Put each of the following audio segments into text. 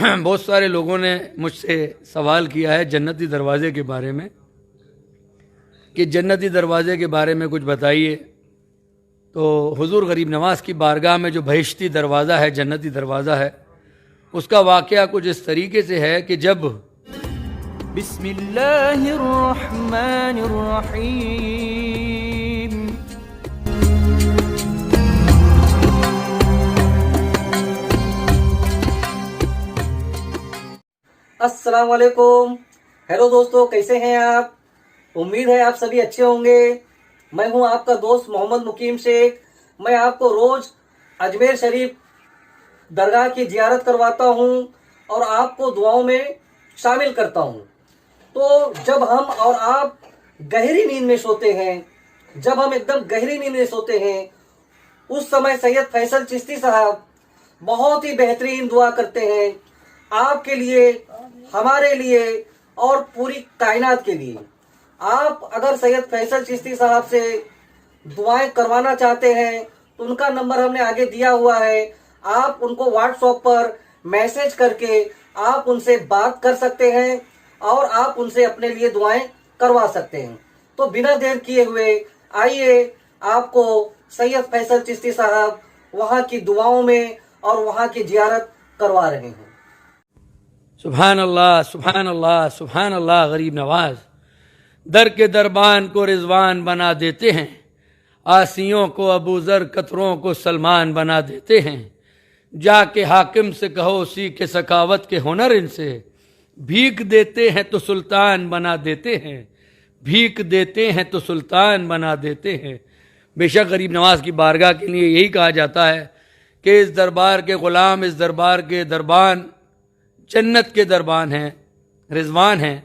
بہت سارے لوگوں نے مجھ سے سوال کیا ہے جنتی دروازے کے بارے میں کہ جنتی دروازے کے بارے میں کچھ بتائیے۔ تو حضور غریب نواز کی بارگاہ میں جو بہشتی دروازہ ہے، جنتی دروازہ ہے، اس کا واقعہ کچھ اس طریقے سے ہے کہ جب بسم اللہ الرحمن الرحیم۔ السلام علیکم۔ ہیلو دوستو، کیسے ہیں آپ؟ امید ہے آپ سبھی اچھے ہوں گے۔ میں ہوں آپ کا دوست محمد مقیم شیخ۔ میں آپ کو روز اجمیر شریف درگاہ کی زیارت کرواتا ہوں اور آپ کو دعاؤں میں شامل کرتا ہوں۔ تو جب ہم اور آپ گہری نیند میں سوتے ہیں، جب ہم ایک دم گہری نیند میں سوتے ہیں، اس سمے سید فیصل چشتی صاحب بہت ہی بہترین دعا کرتے ہیں آپ کے لیے، ہمارے لیے اور پوری کائنات کے لیے۔ آپ اگر سید فیصل چشتی صاحب سے دعائیں کروانا چاہتے ہیں تو ان کا نمبر ہم نے آگے دیا ہوا ہے۔ آپ ان کو واٹس ایپ پر میسج کر کے آپ ان سے بات کر سکتے ہیں اور آپ ان سے اپنے لیے دعائیں کروا سکتے ہیں۔ تو بنا دیر کیے ہوئے آئیے آپ کو سید فیصل چشتی صاحب وہاں کی دعاؤں میں اور وہاں کی زیارت کروا رہے ہیں۔ سبحان اللہ، سبحان اللہ، سبحان اللہ۔ غریب نواز در کے دربان کو رضوان بنا دیتے ہیں، آسیوں کو ابو ذر، قطروں کو سلمان بنا دیتے ہیں۔ جا کے حاکم سے کہو سیکھ سخاوت کے ہنر ان سے، بھیک دیتے ہیں تو سلطان بنا دیتے ہیں، بھیک دیتے ہیں تو سلطان بنا دیتے ہیں۔ بے شک غریب نواز کی بارگاہ کے لیے یہی کہا جاتا ہے کہ اس دربار کے غلام، اس دربار کے دربان جنت کے دربان ہیں، رضوان ہیں۔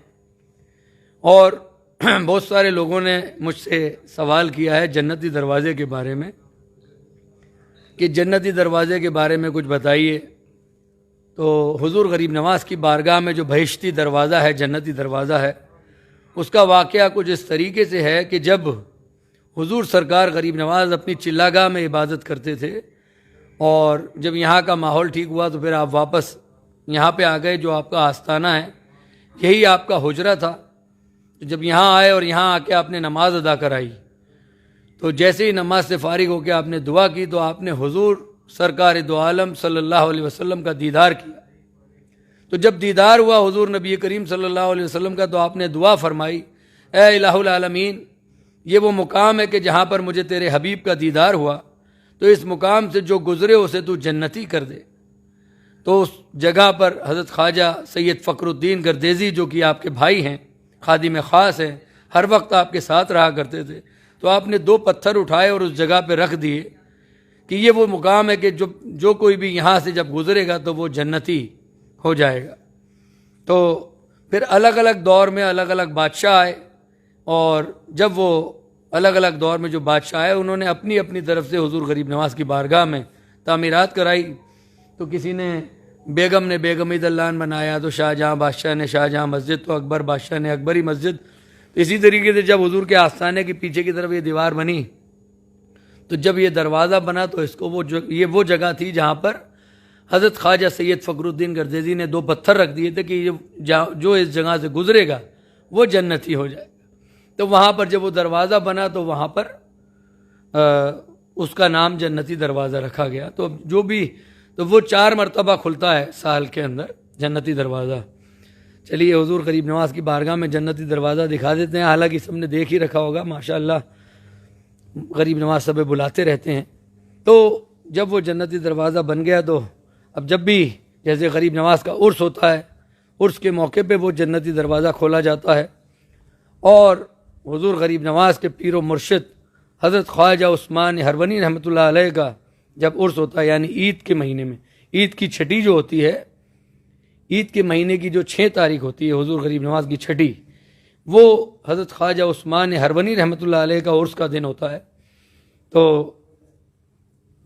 اور بہت سارے لوگوں نے مجھ سے سوال کیا ہے جنتی دروازے کے بارے میں کہ جنتی دروازے کے بارے میں کچھ بتائیے۔ تو حضور غریب نواز کی بارگاہ میں جو بہشتی دروازہ ہے، جنتی دروازہ ہے، اس کا واقعہ کچھ اس طریقے سے ہے کہ جب حضور سرکار غریب نواز اپنی چلاگاہ میں عبادت کرتے تھے اور جب یہاں کا ماحول ٹھیک ہوا تو پھر آپ واپس یہاں پہ آ گئے۔ جو آپ کا آستانہ ہے یہی آپ کا حجرہ تھا۔ جب یہاں آئے اور یہاں آ کے آپ نے نماز ادا کرائی تو جیسے ہی نماز سے فارغ ہو کے آپ نے دعا کی تو آپ نے حضور سرکار دو عالم صلی اللہ علیہ وسلم کا دیدار کیا۔ تو جب دیدار ہوا حضور نبی کریم صلی اللہ علیہ وسلم کا تو آپ نے دعا فرمائی، اے الہ العالمین، یہ وہ مقام ہے کہ جہاں پر مجھے تیرے حبیب کا دیدار ہوا، تو اس مقام سے جو گزرے اسے تو جنتی کر دے۔ تو اس جگہ پر حضرت خواجہ سید فخر الدین گردیزی جو کہ آپ کے بھائی ہیں، خادم خاص ہیں، ہر وقت آپ کے ساتھ رہا کرتے تھے، تو آپ نے 2 پتھر اٹھائے اور اس جگہ پہ رکھ دیے کہ یہ وہ مقام ہے کہ جو کوئی بھی یہاں سے جب گزرے گا تو وہ جنتی ہو جائے گا۔ تو پھر الگ الگ دور میں الگ الگ بادشاہ آئے، اور جب وہ الگ الگ دور میں جو بادشاہ آئے انہوں نے اپنی اپنی طرف سے حضور غریب نواز کی بارگاہ میں تعمیرات کرائی۔ تو کسی نے بیگم نے بیگمی دلان بنایا، تو شاہجہاں بادشاہ نے شاہجہاں مسجد، تو اکبر بادشاہ نے اکبری مسجد۔ اسی طریقے سے جب حضور کے آستانے کے پیچھے کی طرف یہ دیوار بنی تو جب یہ دروازہ بنا تو اس کو یہ وہ جگہ تھی جہاں پر حضرت خواجہ سید فخر الدین گردیزی نے 2 پتھر رکھ دیے تھے کہ یہ جو اس جگہ سے گزرے گا وہ جنتی ہو جائے گا۔ تو وہاں پر جب وہ دروازہ بنا تو وہاں پر اس کا نام جنتی دروازہ رکھا گیا۔ تو وہ 4 مرتبہ کھلتا ہے سال کے اندر جنتی دروازہ۔ چلیے حضور غریب نواز کی بارگاہ میں جنتی دروازہ دکھا دیتے ہیں۔ حالانکہ سب نے دیکھ ہی رکھا ہوگا، ماشاءاللہ غریب نواز سب بلاتے رہتے ہیں۔ تو جب وہ جنتی دروازہ بن گیا تو اب جب بھی جیسے غریب نواز کا عرس ہوتا ہے، عرس کے موقع پہ وہ جنتی دروازہ کھولا جاتا ہے، اور حضور غریب نواز کے پیر و مرشد حضرت خواجہ عثمان ہرونی رحمۃ اللہ علیہ کا جب عرس ہوتا ہے، یعنی عید کے مہینے میں، عید کی چھٹی جو ہوتی ہے، عید کے مہینے کی جو 6 تاریخ ہوتی ہے حضور غریب نواز کی چھٹی، وہ حضرت خواجہ عثمان ہرونی رحمۃ اللہ علیہ کا عرس کا دن ہوتا ہے۔ تو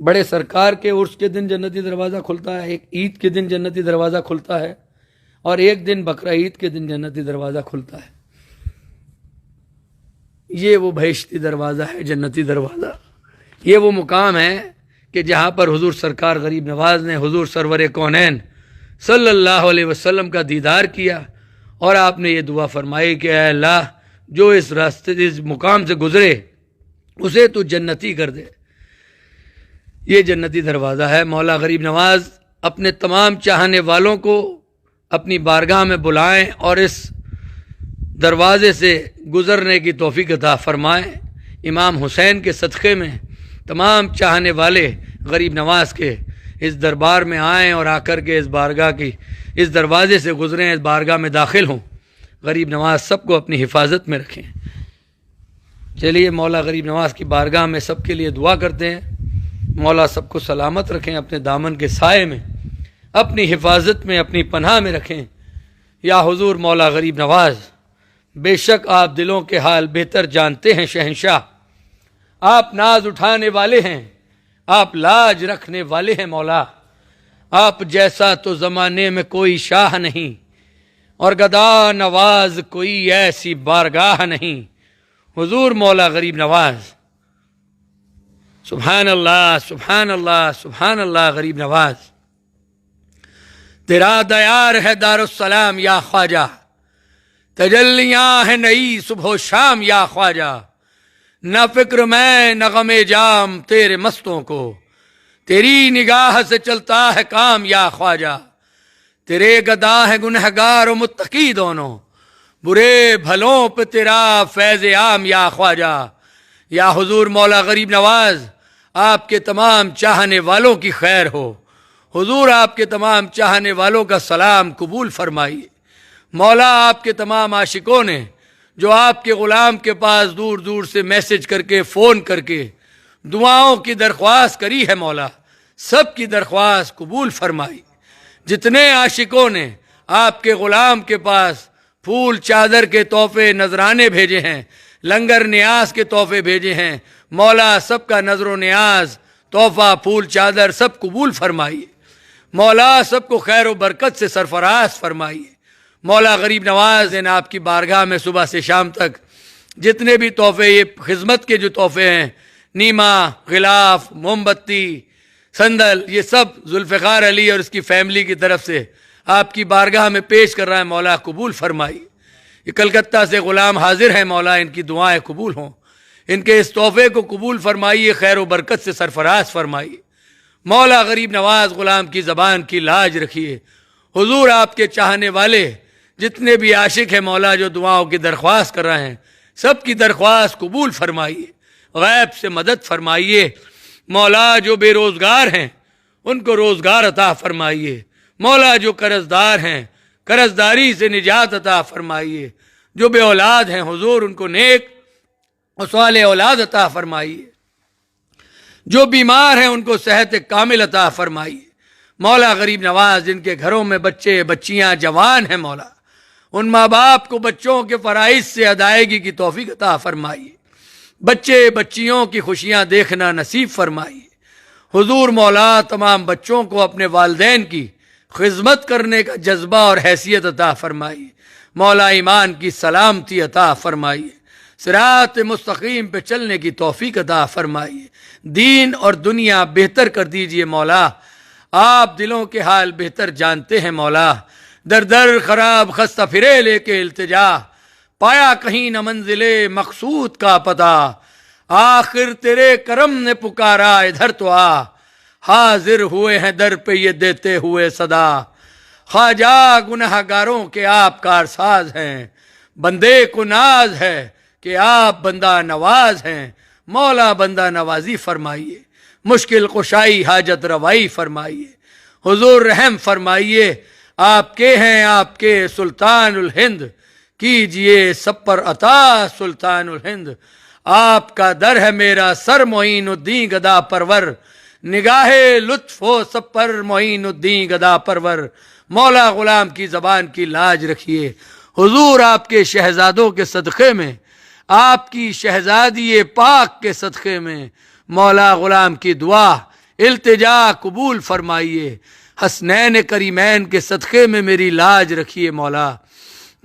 بڑے سرکار کے عرس کے دن جنتی دروازہ کھلتا ہے، ایک عید کے دن جنتی دروازہ کھلتا ہے، اور ایک دن بقرہ عید کے دن جنتی دروازہ کھلتا ہے۔ یہ وہ بہشتی دروازہ ہے، جنتی دروازہ۔ یہ وہ مقام ہے کہ جہاں پر حضور سرکار غریب نواز نے حضور سرور کونین صلی اللہ علیہ وسلم کا دیدار کیا اور آپ نے یہ دعا فرمائی کہ اے اللہ جو اس راستے اس مقام سے گزرے اسے تو جنتی کر دے۔ یہ جنتی دروازہ ہے۔ مولا غریب نواز اپنے تمام چاہنے والوں کو اپنی بارگاہ میں بلائیں اور اس دروازے سے گزرنے کی توفیق عطا فرمائیں۔ امام حسین کے صدقے میں تمام چاہنے والے غریب نواز کے اس دربار میں آئیں اور آ کر کے اس بارگاہ کی اس دروازے سے گزریں، اس بارگاہ میں داخل ہوں۔ غریب نواز سب کو اپنی حفاظت میں رکھیں۔ چلیے مولا غریب نواز کی بارگاہ میں سب کے لیے دعا کرتے ہیں۔ مولا سب کو سلامت رکھیں، اپنے دامن کے سائے میں، اپنی حفاظت میں، اپنی پناہ میں رکھیں۔ یا حضور مولا غریب نواز، بے شک آپ دلوں کے حال بہتر جانتے ہیں شہنشاہ، آپ ناز اٹھانے والے ہیں، آپ لاج رکھنے والے ہیں مولا، آپ جیسا تو زمانے میں کوئی شاہ نہیں اور گدا نواز کوئی ایسی بارگاہ نہیں۔ حضور مولا غریب نواز، سبحان اللہ سبحان اللہ سبحان اللہ۔ غریب نواز تیرا دیار ہے دارالسلام یا خواجہ، تجلیاں ہیں نئی صبح و شام یا خواجہ، نہ فکر میں نہ غم جام تیرے مستوں کو، تیری نگاہ سے چلتا ہے کام یا خواجہ، تیرے گدا ہے گنہگار و متقی دونوں، برے بھلوں پہ تیرا فیض عام یا خواجہ۔ یا حضور مولا غریب نواز، آپ کے تمام چاہنے والوں کی خیر ہو۔ حضور آپ کے تمام چاہنے والوں کا سلام قبول فرمائیے۔ مولا آپ کے تمام عاشقوں نے جو آپ کے غلام کے پاس دور دور سے میسج کر کے فون کر کے دعاؤں کی درخواست کری ہے، مولا سب کی درخواست قبول فرمائی۔ جتنے عاشقوں نے آپ کے غلام کے پاس پھول چادر کے تحفے نذرانے بھیجے ہیں، لنگر نیاز کے تحفے بھیجے ہیں، مولا سب کا نظر و نیاز تحفہ پھول چادر سب قبول فرمائیے۔ مولا سب کو خیر و برکت سے سرفراز فرمائیے۔ مولا غریب نواز ان آپ کی بارگاہ میں صبح سے شام تک جتنے بھی تحفے، یہ خدمت کے جو تحفے ہیں، نیما، غلاف، موم بتی، سندل، یہ سب ذوالفقار علی اور اس کی فیملی کی طرف سے آپ کی بارگاہ میں پیش کر رہا ہے، مولا قبول فرمائیے۔ یہ کلکتہ سے غلام حاضر ہیں، مولا ان کی دعائیں قبول ہوں، ان کے اس تحفے کو قبول فرمائیے، خیر و برکت سے سرفراز فرمائیے۔ مولا غریب نواز غلام کی زبان کی لاج رکھیے۔ حضور آپ کے چاہنے والے جتنے بھی عاشق ہیں مولا جو دعاؤں کی درخواست کر رہے ہیں، سب کی درخواست قبول فرمائیے، غیب سے مدد فرمائیے۔ مولا جو بے روزگار ہیں ان کو روزگار عطا فرمائیے۔ مولا جو قرض دار ہیں قرض داری سے نجات عطا فرمائیے۔ جو بے اولاد ہیں حضور ان کو نیک اور صالح اولاد عطا فرمائیے۔ جو بیمار ہیں ان کو صحت کامل عطا فرمائیے۔ مولا غریب نواز جن کے گھروں میں بچے بچیاں جوان ہیں، مولا ان ماں باپ کو بچوں کے فرائض سے ادائیگی کی توفیق عطا فرمائیے۔ بچے بچیوں کی خوشیاں دیکھنا نصیب فرمائیے۔ حضور مولا تمام بچوں کو اپنے والدین کی خدمت کرنے کا جذبہ اور حیثیت عطا فرمائیے۔ مولا ایمان کی سلامتی عطا فرمائیے، صراط مستقیم پہ چلنے کی توفیق عطا فرمائیے، دین اور دنیا بہتر کر دیجئے۔ مولا آپ دلوں کے حال بہتر جانتے ہیں، مولا در در خراب خستہ پھرے لے کے التجا، پایا کہیں نہ منزل مقصود کا پتہ، آخر تیرے کرم نے پکارا ادھر تو آ، حاضر ہوئے ہیں در پہ یہ دیتے ہوئے صدا، خواجہ گناہ گاروں کے آپ کارساز ہیں، بندے کو ناز ہے کہ آپ بندہ نواز ہیں۔ مولا بندہ نوازی فرمائیے، مشکل کشائی حاجت روائی فرمائیے۔ حضور رحم فرمائیے، آپ کے ہیں آپ کے سلطان الہند، کیجئے سب پر عطا سلطان الہند۔ آپ کا در ہے میرا سر معین الدین گدا پرور، نگاہ لطف ہو سب پر معین الدین گدا پرور۔ مولا غلام کی زبان کی لاج رکھیے۔ حضور آپ کے شہزادوں کے صدقے میں، آپ کی شہزادی پاک کے صدقے میں مولا غلام کی دعا التجا قبول فرمائیے۔ حسنین کریمین کے صدقے میں میری لاج رکھیے مولا،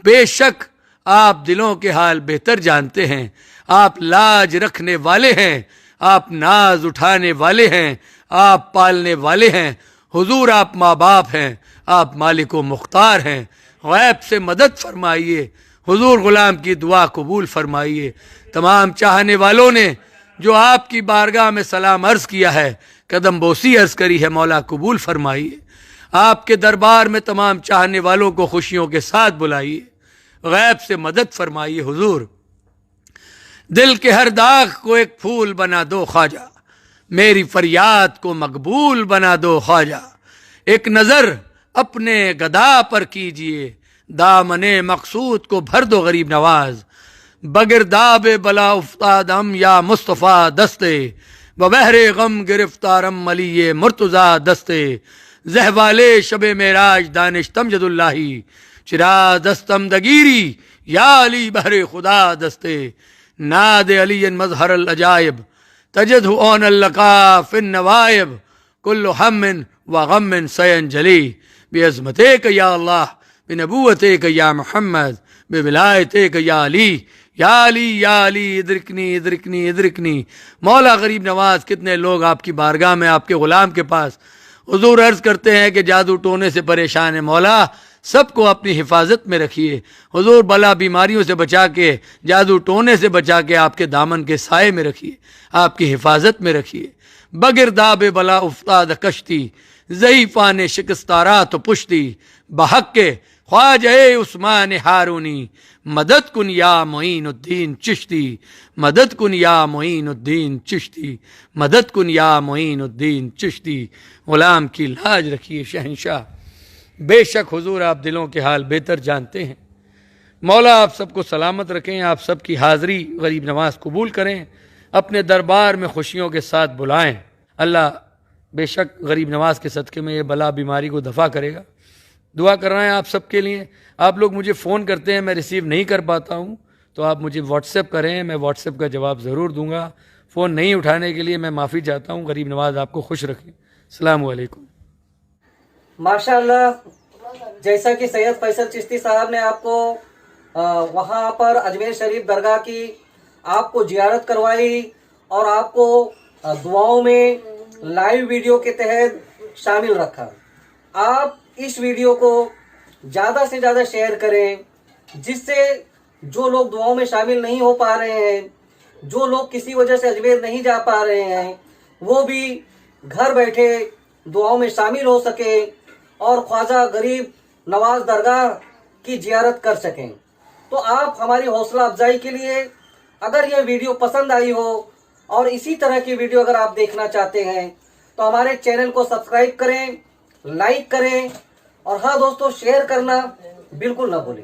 بے شک آپ دلوں کے حال بہتر جانتے ہیں، آپ لاج رکھنے والے ہیں، آپ ناز اٹھانے والے ہیں، آپ پالنے والے ہیں۔ حضور آپ ماں باپ ہیں، آپ مالک و مختار ہیں، غیب سے مدد فرمائیے، حضور غلام کی دعا قبول فرمائیے۔ تمام چاہنے والوں نے جو آپ کی بارگاہ میں سلام عرض کیا ہے، قدم بوسی عرض کری ہے، مولا قبول فرمائیے۔ آپ کے دربار میں تمام چاہنے والوں کو خوشیوں کے ساتھ بلائیے، غیب سے مدد فرمائیے۔ حضور دل کے ہر داغ کو ایک پھول بنا دو خواجہ، میری فریاد کو مقبول بنا دو خواجہ۔ ایک نظر اپنے گدا پر کیجئے، دامن مقصود کو بھر دو غریب نواز۔ بگرداب بلا افتادم یا مصطفیٰ دستے، ببحر غم گرفتارم ملی مرتضیٰ دستے۔ زہوالے شب معراج دانش تمجد اللہی، چرا دستم دگیری یا علی بحر خدا دستے۔ ناد علی مظہر العجائب، تجدہ اون اللقا فی النوائب، کل ہم و غم سینجلی، بعظمتک یا اللہ، بنبوتک یا محمد، بولایتک یا علی، یا علی یا علی ادرکنی ادرکنی ادرکنی۔ مولا غریب نواز کتنے لوگ آپ کی بارگاہ میں آپ کے غلام کے پاس حضور عرض کرتے ہیں کہ جادو ٹونے سے پریشان ہے، مولا سب کو اپنی حفاظت میں رکھیے۔ حضور بلا بیماریوں سے بچا کے، جادو ٹونے سے بچا کے آپ کے دامن کے سائے میں رکھیے، آپ کی حفاظت میں رکھیے۔ بگرداب بلا افتاد کشتی، ضعیفان شکستارات و پشتی، بحق کے خواجہ عثمان ہارونی، مدد کن یا معین الدین چشتی، مدد کن یا معین الدین چشتی، مدد کن یا معین الدین چشتی۔ غلام کی لاج رکھیے شہنشاہ، بے شک حضور آپ دلوں کے حال بہتر جانتے ہیں۔ مولا آپ سب کو سلامت رکھیں، آپ سب کی حاضری غریب نواز قبول کریں، اپنے دربار میں خوشیوں کے ساتھ بلائیں۔ اللہ بے شک غریب نواز کے صدقے میں یہ بلا بیماری کو دفع کرے گا۔ دعا کر رہے ہیں آپ سب کے لیے۔ آپ لوگ مجھے فون کرتے ہیں، میں ریسیو نہیں کر پاتا ہوں، تو آپ مجھے واٹس ایپ کریں، میں واٹس ایپ کا جواب ضرور دوں گا۔ فون نہیں اٹھانے کے لیے میں معافی چاہتا ہوں۔ غریب نواز آپ کو خوش رکھیں۔ السلام علیکم۔ ماشاءاللہ، جیسا کہ سید فیصل چشتی صاحب نے آپ کو وہاں پر اجمیر شریف درگاہ کی آپ کو زیارت کروائی اور آپ کو دعاؤں میں لائیو ویڈیو کے تحت شامل رکھا، آپ اس ویڈیو کو زیادہ سے زیادہ شیئر کریں، جس سے جو لوگ دعاؤں میں شامل نہیں ہو پا رہے ہیں، جو لوگ کسی وجہ سے اجمیر نہیں جا پا رہے ہیں، وہ بھی گھر بیٹھے دعاؤں میں شامل ہو سکے اور خواجہ غریب نواز درگاہ کی زیارت کر سکیں۔ تو آپ ہماری حوصلہ افزائی کے لیے اگر یہ ویڈیو پسند آئی ہو اور اسی طرح کی ویڈیو اگر آپ دیکھنا چاہتے ہیں تو ہمارے چینل کو سبسکرائب کریں، لائک کریں اور ہاں دوستو، شیئر کرنا بالکل نہ بھولیں۔